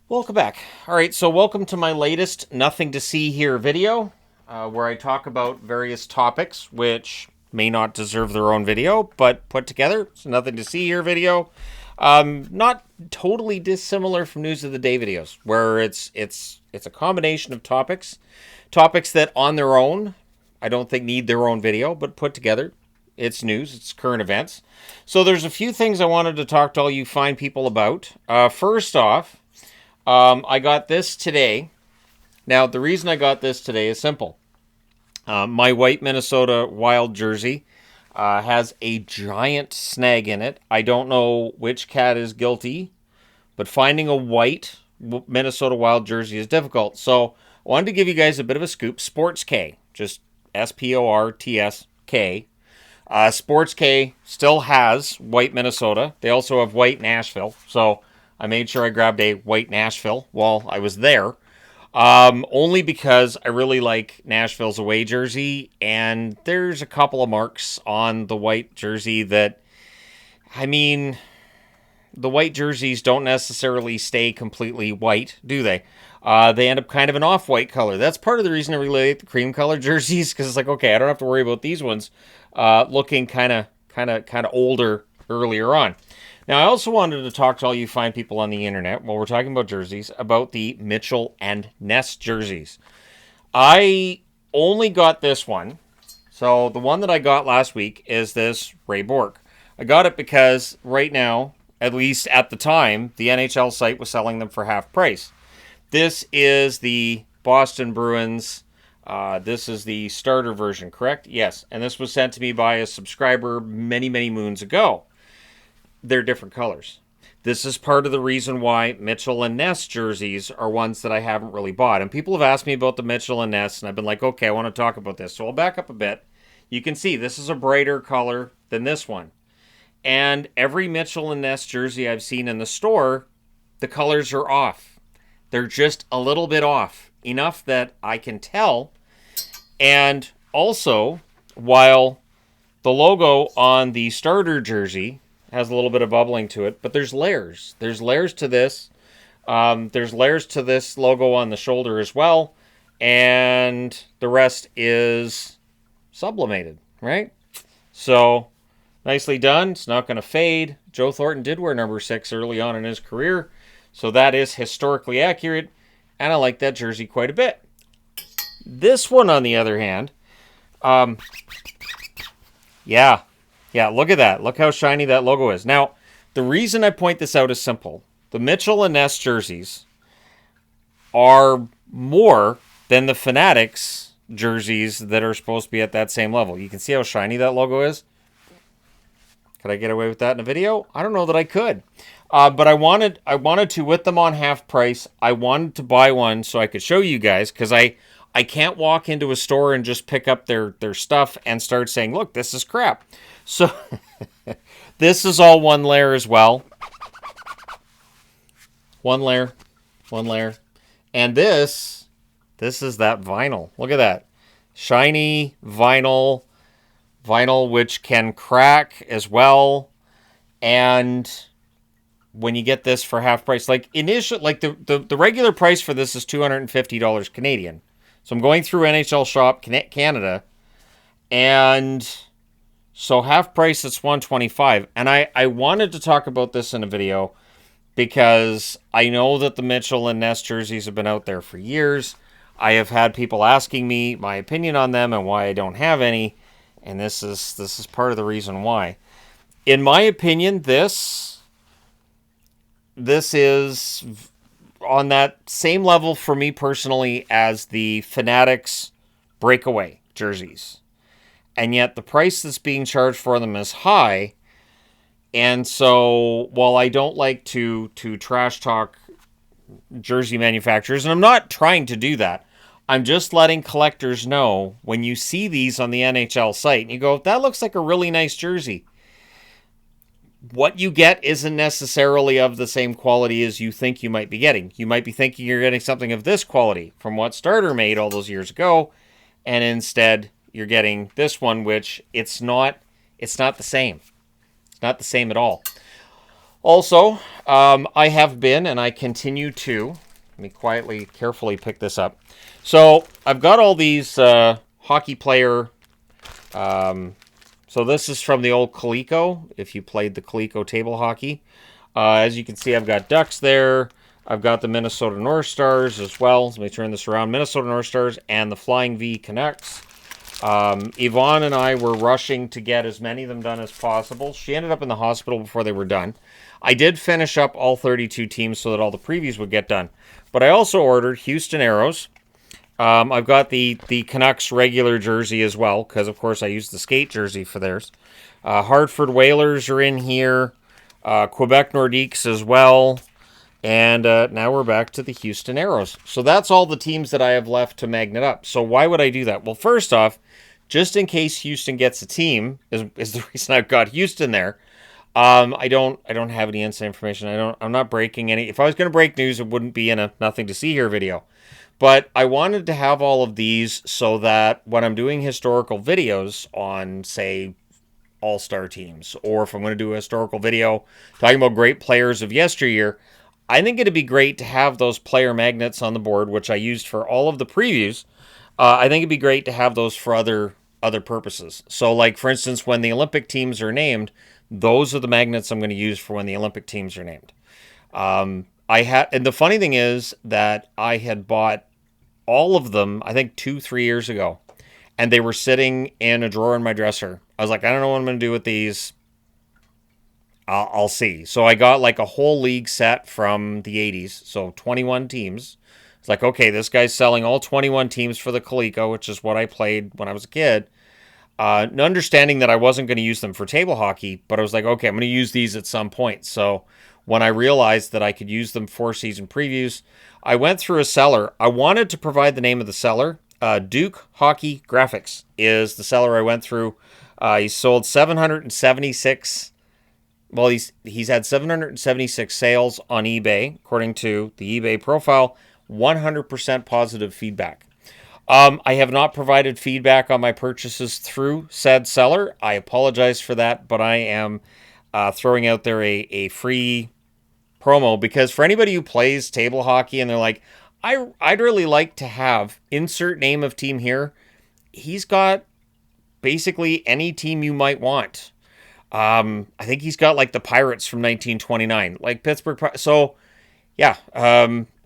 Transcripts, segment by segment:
Welcome back. All right, so welcome to my latest Nothing to See Here video, where I talk about various topics which may not deserve their own video, but put together, it's a Nothing to See Here video. Not totally dissimilar from News of the Day videos, where it's a combination of topics that on their own I don't think need their own video, but put together, it's news, it's current events. So there's a few things I wanted to talk to all you fine people about. First off, I got this today. Now, the reason I got this today is simple. My white Minnesota Wild jersey has a giant snag in it. I don't know which cat is guilty, but finding a white Minnesota Wild jersey is difficult. So I wanted to give you guys a bit of a scoop. Sports K, just SPORTSK. Sports K still has white Minnesota. They also have white Nashville. So I made sure I grabbed a white Nashville while I was there. Only because I really like Nashville's away jersey, and there's a couple of marks on the white jersey that, I mean, the white jerseys don't necessarily stay completely white, do they? They end up kind of an off-white color. That's part of the reason I really like the cream color jerseys, because it's like, okay, I don't have to worry about these ones looking kind of older earlier on. Now, I also wanted to talk to all you fine people on the internet, while we're talking about jerseys, about the Mitchell and Ness jerseys. I only got this one. So the one that I got last week is this Ray Bork. I got it because right now, at least at the time, the NHL site was selling them for half price. This is the Boston Bruins. This is the starter version, correct? Yes. And this was sent to me by a subscriber many, many moons ago. They're different colors. This is part of the reason why Mitchell and Ness jerseys are ones that I haven't really bought. And people have asked me about the Mitchell and Ness, and I've been like, okay, I want to talk about this. So I'll back up a bit. You can see this is a brighter color than this one. And every Mitchell and Ness jersey I've seen in the store, the colors are off. They're just a little bit off. Enough that I can tell. And also, while the logo on the starter jersey has a little bit of bubbling to it, but there's layers. There's layers to this. There's layers to this logo on the shoulder as well, and the rest is sublimated, right? So, nicely done. It's not going to fade. Joe Thornton did wear number 6 early on in his career, so that is historically accurate, and I like that jersey quite a bit. This one, on the other hand, yeah, look at that. Look how shiny that logo is. Now, the reason I point this out is simple. The Mitchell and Ness jerseys are more than the Fanatics jerseys that are supposed to be at that same level. You can see how shiny that logo is. Could I get away with that in a video? I don't know that I could. But I wanted to, with them on half price, I wanted to buy one so I could show you guys, because I can't walk into a store and just pick up their stuff and start saying, look, this is crap. So this is all one layer as well. One layer. And this is that vinyl. Look at that. Shiny vinyl which can crack as well. And when you get this for half price, like the regular price for this is $250 Canadian. So I'm going through NHL Shop Canada, and so half price, it's $125. And I wanted to talk about this in a video because I know that the Mitchell and Ness jerseys have been out there for years. I have had people asking me my opinion on them and why I don't have any, and this is part of the reason why. In my opinion, this is on that same level for me personally as the Fanatics breakaway jerseys. And yet the price that's being charged for them is high. And so while I don't like to trash talk jersey manufacturers, and I'm not trying to do that, I'm just letting collectors know when you see these on the NHL site and you go, that looks like a really nice jersey. What you get isn't necessarily of the same quality as you think you might be getting. You might be thinking you're getting something of this quality from what Starter made all those years ago, and instead you're getting this one, which it's not the same. It's not the same at all. Also, I have been, and I continue to, let me quietly, carefully pick this up. So I've got all these hockey player. So this is from the old Coleco, if you played the Coleco table hockey. As you can see, I've got Ducks there. I've got the Minnesota North Stars as well. Let me turn this around. Minnesota North Stars and the Flying V Canucks. Yvonne and I were rushing to get as many of them done as possible. She ended up in the hospital before they were done. I did finish up all 32 teams so that all the previews would get done. But I also ordered Houston Aeros. I've got the Canucks regular jersey as well, because of course I used the skate jersey for theirs. Hartford Whalers are in here. Quebec Nordiques as well. And now we're back to the Houston Aeros. So that's all the teams that I have left to magnet up. So why would I do that? Well, first off, just in case Houston gets a team, is the reason I've got Houston there. I don't have any inside information. I'm not breaking any. If I was going to break news, it wouldn't be in a nothing to see here video. But I wanted to have all of these so that when I'm doing historical videos on, say, all-star teams, or if I'm going to do a historical video talking about great players of yesteryear, I think it'd be great to have those player magnets on the board, which I used for all of the previews. I think it'd be great to have those for other purposes. So, like, for instance, when the Olympic teams are named, those are the magnets I'm going to use for when the Olympic teams are named. And the funny thing is that I had bought all of them, I think 2-3 years ago, and they were sitting in a drawer in my dresser. I was like, I don't know what I'm going to do with these. I'll see. So I got like a whole league set from the 80s, so 21 teams. It's like, okay, this guy's selling all 21 teams for the Coleco, which is what I played when I was a kid. Understanding that I wasn't going to use them for table hockey, but I was like, okay, I'm going to use these at some point. So when I realized that I could use them for season previews, I went through a seller. I wanted to provide the name of the seller. Duke Hockey Graphics is the seller I went through. He sold 776. Well, he's had 776 sales on eBay, according to the eBay profile. 100% positive feedback. I have not provided feedback on my purchases through said seller. I apologize for that, but I am throwing out there a free promo, because for anybody who plays table hockey and they're like, I'd really like to have insert name of team here. He's got basically any team you might want. I think he's got like the Pirates from 1929, like Pittsburgh. So yeah,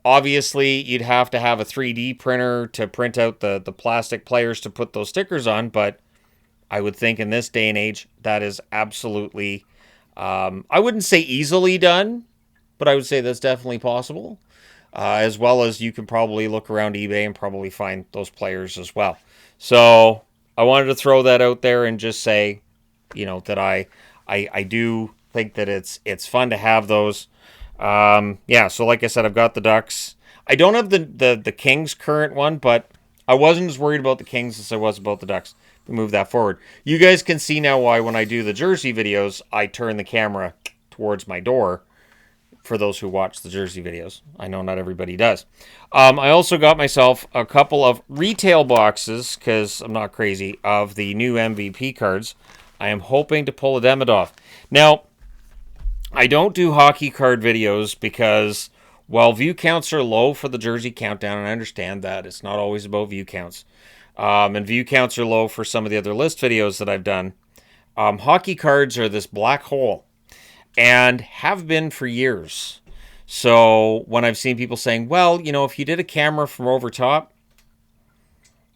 obviously you'd have to have a 3D printer to print out the plastic players to put those stickers on. But I would think in this day and age, that is absolutely, I wouldn't say easily done, but I would say that's definitely possible. As well as you can probably look around eBay and probably find those players as well. So I wanted to throw that out there and just say, that I do think that it's fun to have those. Yeah, so like I said, I've got the Ducks. I don't have the Kings current one, but I wasn't as worried about the Kings as I was about the Ducks. We move that forward. You guys can see now why when I do the jersey videos, I turn the camera towards my door. For those who watch the jersey videos. I know not everybody does. I also got myself a couple of retail boxes, because I'm not crazy, of the new MVP cards. I am hoping to pull a Demidov. Now, I don't do hockey card videos because while view counts are low for the jersey countdown, and I understand that it's not always about view counts, and view counts are low for some of the other list videos that I've done, hockey cards are this black hole. And have been for years. So when I've seen people saying, well, if you did a camera from over top,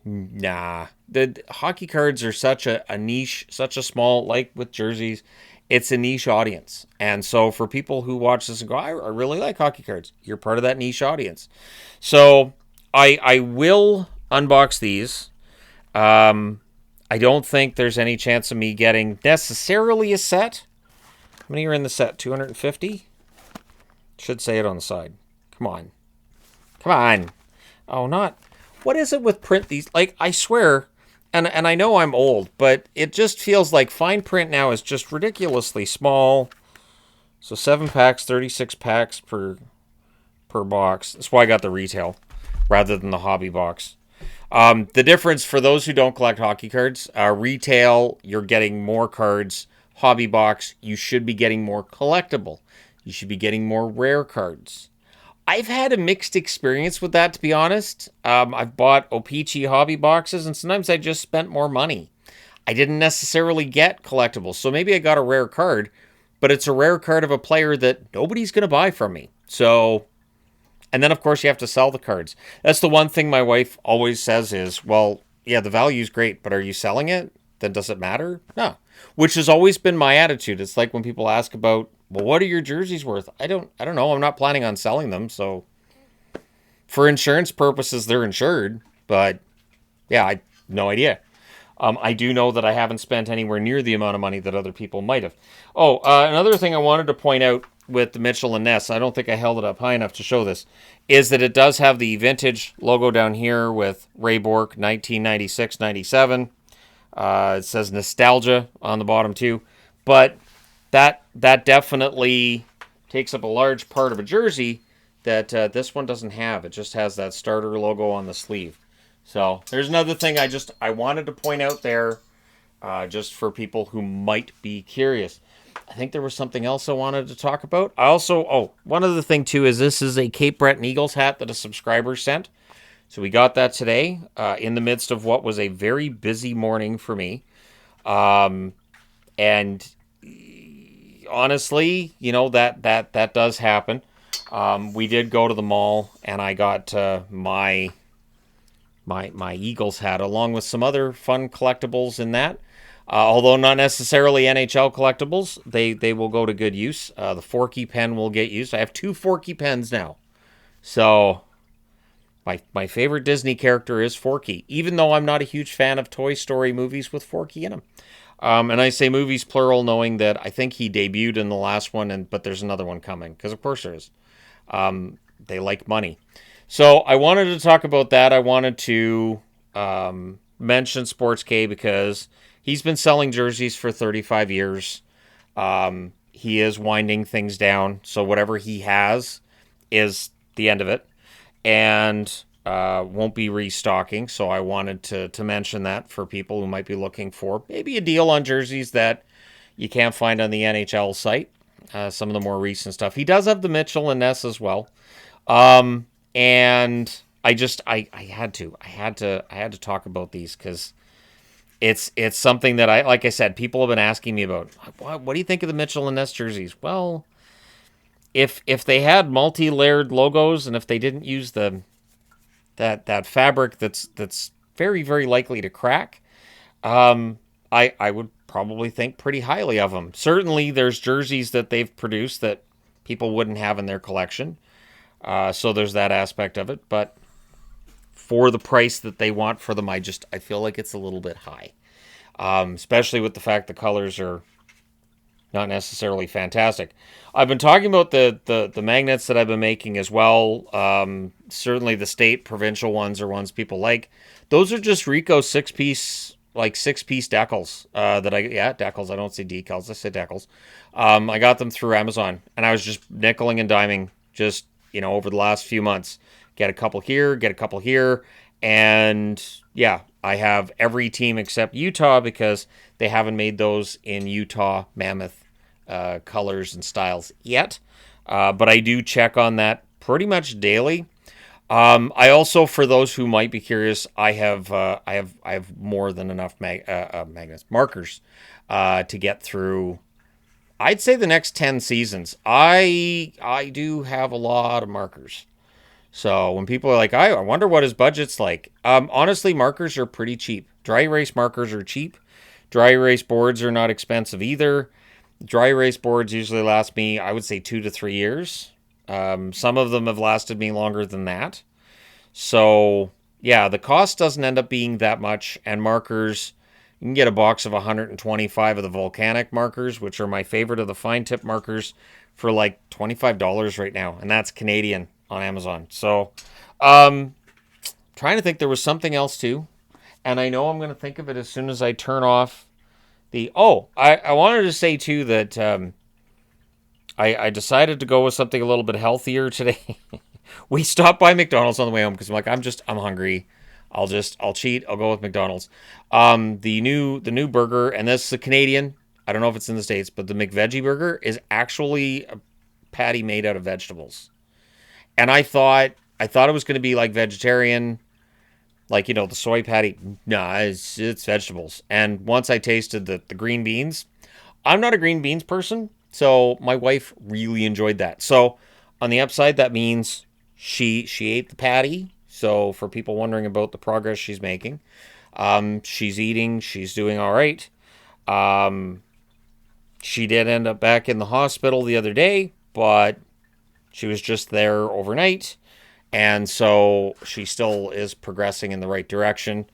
nah. The hockey cards are such a niche, such a small, like with jerseys, it's a niche audience. And so for people who watch this and go, I really like hockey cards, you're part of that niche audience. So I will unbox these. I don't think there's any chance of me getting necessarily a set. How many are in the set? 250? Should say it on the side. Come on. Come on. Oh, not. What is it with print these? Like, I swear, and I know I'm old, but it just feels like fine print now is just ridiculously small. So 7 packs, 36 packs per box. That's why I got the retail rather than the hobby box. The difference for those who don't collect hockey cards, retail, you're getting more cards. Hobby box, you should be getting more collectible. You should be getting more rare cards. I've had a mixed experience with that, to be honest. I've bought O-Pee-Chee hobby boxes, and sometimes I just spent more money. I didn't necessarily get collectibles, so maybe I got a rare card, but it's a rare card of a player that nobody's going to buy from me. So, and then of course you have to sell the cards. That's the one thing my wife always says is, well, yeah, the value's great, but are you selling it? Then does it matter? No. Which has always been my attitude. It's like when people ask about, well, what are your jerseys worth? I don't know. I'm not planning on selling them, so for insurance purposes, they're insured. But yeah, I no idea. I do know that I haven't spent anywhere near the amount of money that other people might have. Oh, another thing I wanted to point out with the Mitchell and Ness, I don't think I held it up high enough to show this, is that it does have the vintage logo down here with Ray Bork 1996-97. It says nostalgia on the bottom too, but that definitely takes up a large part of a jersey that this one doesn't have. It just has that starter logo on the sleeve. So there's another thing I wanted to point out there, just for people who might be curious. I think there was something else I wanted to talk about. One other thing too is this is a Cape Breton Eagles hat that a subscriber sent. So we got that today, in the midst of what was a very busy morning for me. And honestly, that does happen. We did go to the mall, and I got my Eagles hat along with some other fun collectibles in that. Although not necessarily NHL collectibles, they will go to good use. The Forky pen will get used. I have 2 Forky pens now. So my favorite Disney character is Forky, even though I'm not a huge fan of Toy Story movies with Forky in them. And I say movies plural, knowing that I think he debuted in the last one, but there's another one coming, because of course there is. They like money. So I wanted to talk about that. I wanted to mention Sports K because he's been selling jerseys for 35 years. He is winding things down, so whatever he has is the end of it, and won't be restocking. So I wanted to mention that for people who might be looking for maybe a deal on jerseys that you can't find on the NHL site. Some of the more recent stuff. He does have the Mitchell and Ness as well. And I had to talk about these because it's something that like I said, people have been asking me about. What do you think of the Mitchell and Ness jerseys? Well, if they had multi-layered logos and if they didn't use that fabric that's very, very likely to crack, I would probably think pretty highly of them. Certainly, there's jerseys that they've produced that people wouldn't have in their collection. So there's that aspect of it, but for the price that they want for them, I feel like it's a little bit high, especially with the fact the colors are not necessarily fantastic. I've been talking about the magnets that I've been making as well. Certainly the state, provincial ones are ones people like. Those are just Rico six-piece decals. Decals. I don't say decals. I say decals. I got them through Amazon, and I was just nickeling and diming just over the last few months. Get a couple here, and yeah, I have every team except Utah because they haven't made those in Utah Mammoth colors and styles yet. But I do check on that pretty much daily. I also, for those who might be curious, I have more than enough markers to get through. I'd say the next 10 seasons. I do have a lot of markers. So when people are like, I wonder what his budget's like. Honestly, markers are pretty cheap. Dry erase markers are cheap. Dry erase boards are not expensive either. Dry erase boards usually last me, I would say, 2 to 3 years. Some of them have lasted me longer than that. So yeah, the cost doesn't end up being that much. And markers, you can get a box of 125 of the volcanic markers, which are my favorite of the fine tip markers, for like $25 right now. And that's Canadian on Amazon. So trying to think, there was something else too. And I know I'm going to think of it as soon as I turn off I wanted to say too that I decided to go with something a little bit healthier today. We stopped by McDonald's on the way home because I'm like, I'm hungry. I'll cheat. I'll go with McDonald's. The new burger, and this is a Canadian. I don't know if it's in the States, but the McVeggie burger is actually patty made out of vegetables. And I thought it was going to be like vegetarian, like, you know, the soy patty. Nah, it's vegetables. And once I tasted the green beans, I'm not a green beans person, so my wife really enjoyed that. So on the upside, that means she ate the patty. So for people wondering about the progress she's making, she's eating, she's doing all right. She did end up back in the hospital the other day, but she was just there overnight. And so she still is progressing in the right direction.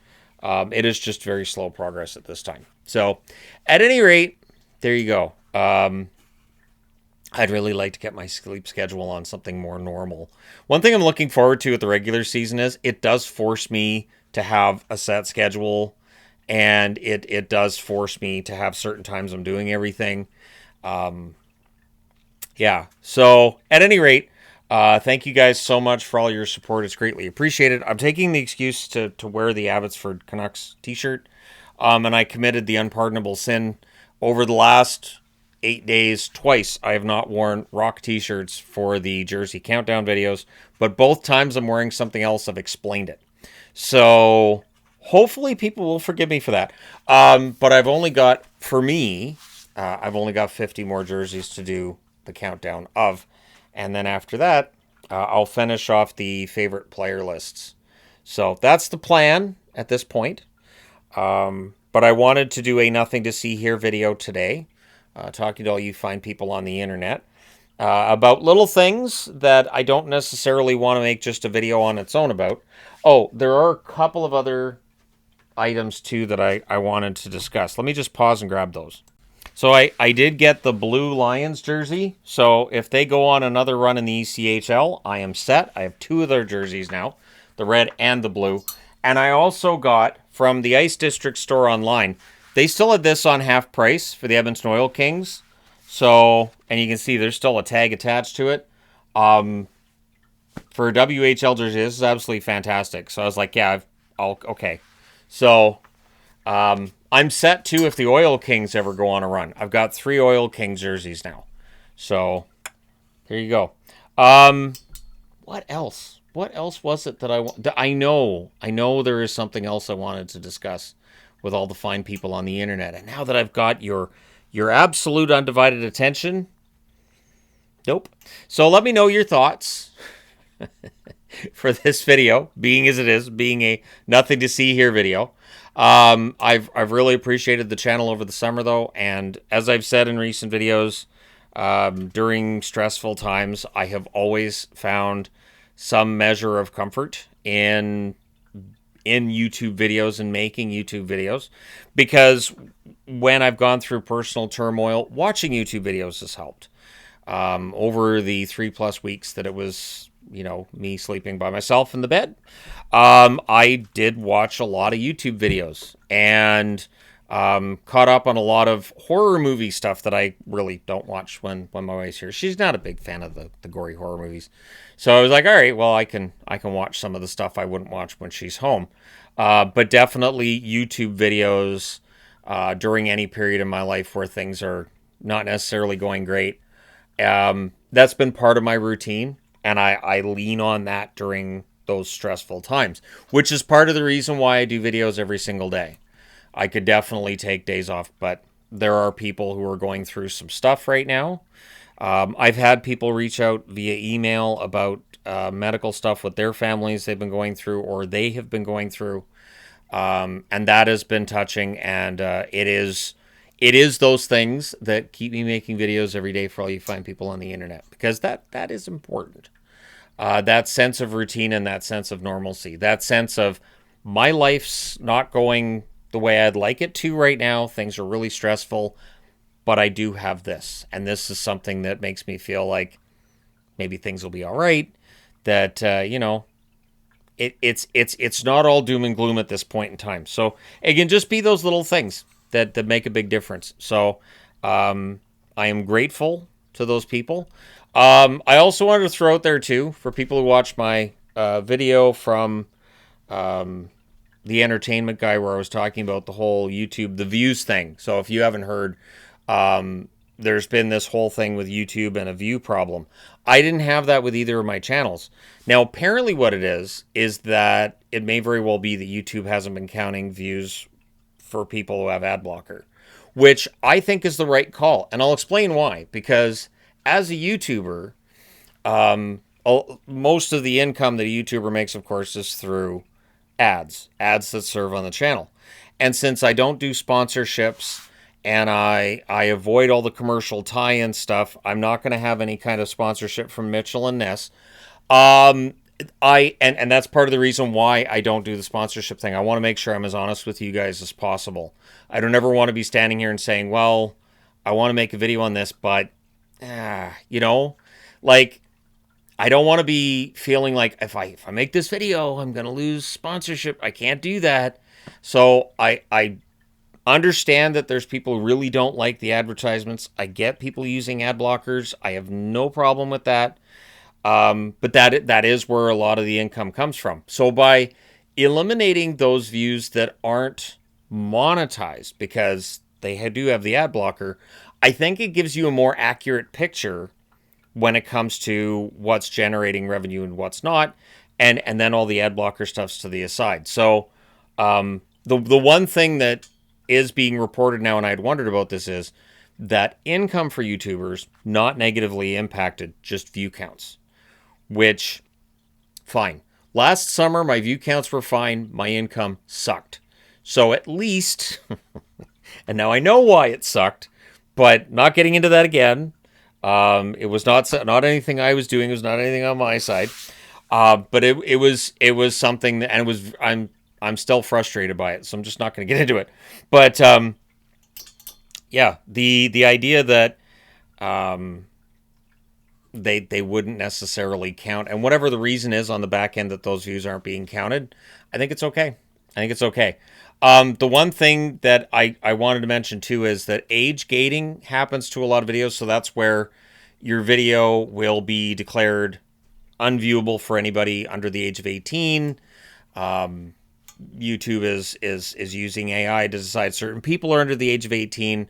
It is just very slow progress at this time. So at any rate, there you go. I'd really like to get my sleep schedule on something more normal. One thing I'm looking forward to with the regular season is it does force me to have a set schedule, and it does force me to have certain times I'm doing everything. Yeah. So at any rate, thank you guys so much for all your support. It's greatly appreciated. I'm taking the excuse to wear the Abbotsford Canucks t-shirt. And I committed the unpardonable sin over the last 8 days. Twice I have not worn rock t-shirts for the Jersey Countdown videos, but both times I'm wearing something else. I've explained it. So hopefully people will forgive me for that. But I've only got, for me, I've only got 50 more jerseys to do the countdown of. And then after that, I'll finish off the favorite player lists. So that's the plan at this point. But I wanted to do a nothing to see here video today, talking to all you fine people on the internet, about little things that I don't necessarily want to make just a video on its own about. Oh, there are a couple of other items too that I wanted to discuss. Let me just pause and grab those. So I did get the Blue Lions jersey. So if they go on another run in the ECHL, I am set. I have 2 of their jerseys now, the red and the blue. And I also got from the Ice District store online, they still had this on half price for the Edmonton Oil Kings. So, and you can see there's still a tag attached to it. For a WHL jersey, this is absolutely fantastic. So I was like, yeah, okay. So, I'm set too if the Oil Kings ever go on a run. I've got 3 Oil Kings jerseys now. So, there you go. What else? What else was it that I know there is something else I wanted to discuss with all the fine people on the internet. And now that I've got your absolute undivided attention, nope. So let me know your thoughts for this video, being as it is, being a nothing to see here video. I've really appreciated the channel over the summer though, and as I've said in recent videos, during stressful times, I have always found some measure of comfort in YouTube videos and making YouTube videos, because when I've gone through personal turmoil, watching YouTube videos has helped. Over the 3+ weeks that it was, you know, me sleeping by myself in the bed, I did watch a lot of YouTube videos and caught up on a lot of horror movie stuff that I really don't watch when my wife's here. She's not a big fan of the gory horror movies. So I was like, all right, well, I can watch some of the stuff I wouldn't watch when she's home. But definitely YouTube videos during any period in my life where things are not necessarily going great. That's been part of my routine, and I lean on that during those stressful times, which is part of the reason why I do videos every single day. I could definitely take days off, but there are people who are going through some stuff right now. I've had people reach out via email about medical stuff with their families they've been going through or they have been going through, and that has been touching, and it is those things that keep me making videos every day for all you fine people on the internet, because that is important. That sense of routine and that sense of normalcy, that sense of my life's not going the way I'd like it to right now. Things are really stressful, but I do have this, and this is something that makes me feel like maybe things will be all right. That it's not all doom and gloom at this point in time. So again, just be those little things that make a big difference. So I am grateful to those people. I also wanted to throw out there too, for people who watch my video from the entertainment guy, where I was talking about the whole YouTube, the views thing. So if you haven't heard, there's been this whole thing with YouTube and a view problem. I didn't have that with either of my channels. Now, apparently what it is that it may very well be that YouTube hasn't been counting views for people who have ad blocker, which I think is the right call. And I'll explain why. Because as a YouTuber, most of the income that a YouTuber makes, of course, is through ads that serve on the channel. And since I don't do sponsorships and I avoid all the commercial tie-in stuff, I'm not going to have any kind of sponsorship from Mitchell and Ness. And that's part of the reason why I don't do the sponsorship thing. I want to make sure I'm as honest with you guys as possible. I don't ever want to be standing here and saying, well, I want to make a video on this, but, like, I don't want to be feeling like if I make this video, I'm going to lose sponsorship. I can't do that. So I understand that there's people who really don't like the advertisements. I get people using ad blockers. I have no problem with that. But that is where a lot of the income comes from. So by eliminating those views that aren't monetized because they do have the ad blocker, I think it gives you a more accurate picture when it comes to what's generating revenue and what's not, and then all the ad blocker stuff's to the aside. So the one thing that is being reported now, and I'd wondered about this, is that income for YouTubers not negatively impacted, just view counts, which, fine. Last summer, my view counts were fine. My income sucked. So at least, and now I know why it sucked, but not getting into that again. It was not anything I was doing. It was not anything on my side. But it was something that, and it was, I'm still frustrated by it. So I'm just not going to get into it. But, yeah, the idea that, they wouldn't necessarily count, and whatever the reason is on the back end that those views aren't being counted, I think it's okay. The one thing that I wanted to mention too is that age gating happens to a lot of videos. So that's where your video will be declared unviewable for anybody under the age of 18. YouTube is using AI to decide certain people are under the age of 18.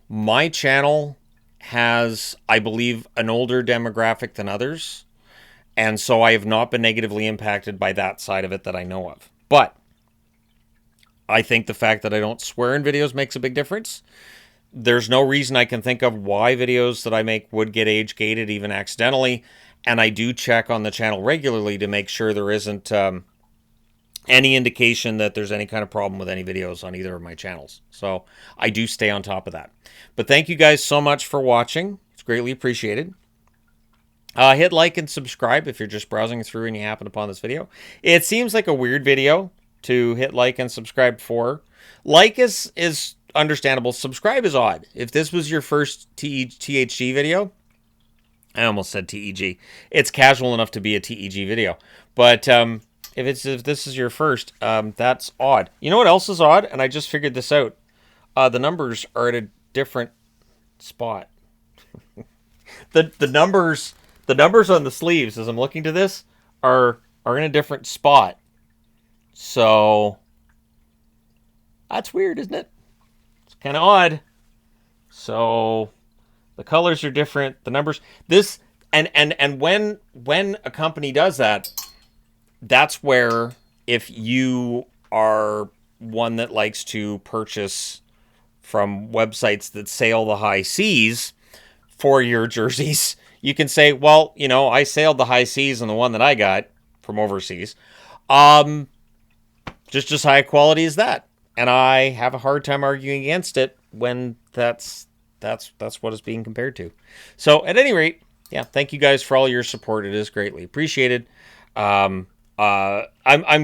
My channel has, I believe, an older demographic than others. And so I have not been negatively impacted by that side of it that I know of. But I think the fact that I don't swear in videos makes a big difference. There's no reason I can think of why videos that I make would get age gated even accidentally. And I do check on the channel regularly to make sure there isn't any indication that there's any kind of problem with any videos on either of my channels. So I do stay on top of that. But thank you guys so much for watching. It's greatly appreciated. Hit like and subscribe if you're just browsing through and you happen upon this video. It seems like a weird video to hit like and subscribe for. Like is understandable. Subscribe is odd. If this was your first THG video, I almost said TEG. It's casual enough to be a TEG video. But if this is your first, that's odd. You know what else is odd? And I just figured this out. The numbers are at a different spot. the numbers on the sleeves, as I'm looking to this, are in a different spot. So that's weird, isn't it? It's kind of odd. So the colors are different. The numbers, this and when a company does that, that's where, if you are one that likes to purchase from websites that sail the high seas for your jerseys, you can say, well, I sailed the high seas on the one that I got from overseas. Just as high quality as that. And I have a hard time arguing against it when that's what it's being compared to. So at any rate, yeah, thank you guys for all your support. It is greatly appreciated. I'm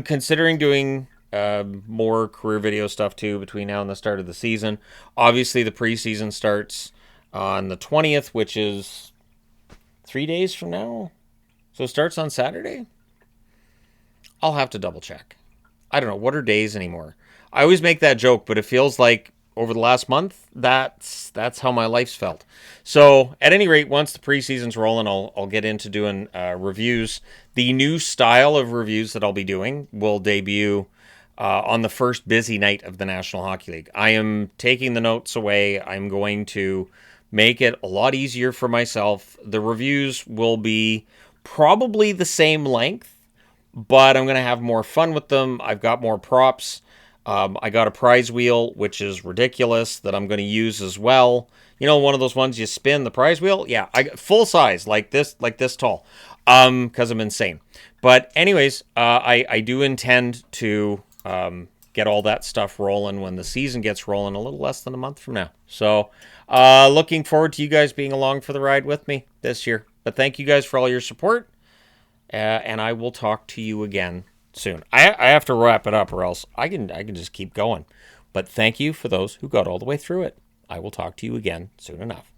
considering doing more career video stuff too between now and the start of the season. Obviously, the preseason starts on the 20th, which is 3 days from now. So it starts on Saturday. I'll have to double check. I don't know. What are days anymore? I always make that joke, but it feels like over the last month, that's how my life's felt. So at any rate, once the preseason's rolling, I'll get into doing reviews. The new style of reviews that I'll be doing will debut on the first busy night of the National Hockey League. I am taking the notes away. I'm going to make it a lot easier for myself. The reviews will be probably the same length, but I'm going to have more fun with them. I've got more props. I got a prize wheel, which is ridiculous, that I'm going to use as well. You know, one of those ones you spin the prize wheel. Yeah, I got full size, like this tall, because I'm insane. But anyways, I do intend to get all that stuff rolling when the season gets rolling a little less than a month from now. So, looking forward to you guys being along for the ride with me this year. But thank you guys for all your support. And I will talk to you again soon. I have to wrap it up, or else I can just keep going. But thank you for those who got all the way through it. I will talk to you again soon enough.